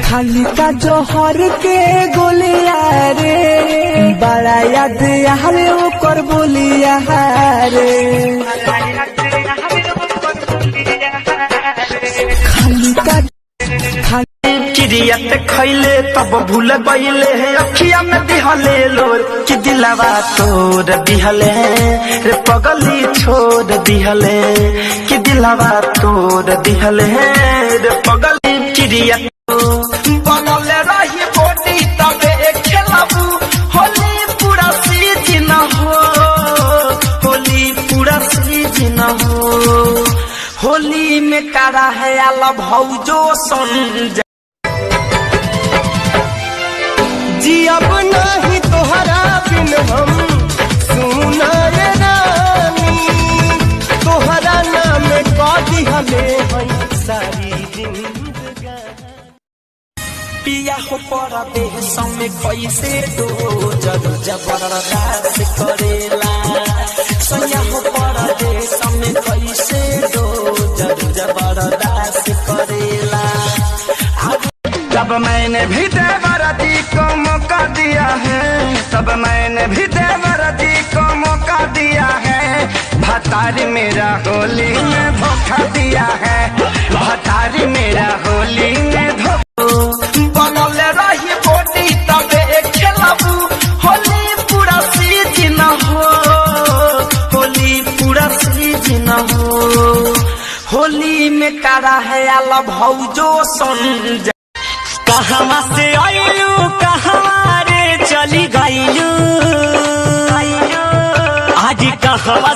खाली का जोहर के गोलिया रे बड़ा याद यारे ओकर बोलिया रे खाली का किरियत खैले तब भूल गईले अखिया में दिहले लोर कि दिलवा तोड़ दिहले रे पगली छोड़ दिहले कि दिलवा तोड़ दिहले रे पगली किरियत बनल रही बोटी तबे खेलबू होली पूरा सीजन हो होली पूरा सीजन हो होली में कारा है आला भौजो संजय जी अब नहीं तोहरा बिन हम सुना रे रानी तोहरा नाम कदी हमें सारी जिंदगी पिया हो परदेश में कैसे दो जरूर जबरदस्त करेला सैया हो परदेश में कैसे दो जरूर जबरदस्त करेला तब मैंने भी देवरती को मौका दिया है तब मैंने भी देवरती को मौका दिया है भतारी मेरा होली में धोखा दिया है भतारी मेरा होली में बनल रही बोटी तबे खेलबू होली पूरा सीजन हो होली पूरा सीजन हो होली में कारा है आला भौजो संजय कहवा से आयलू कहवा रे चली गईलू आज कहवा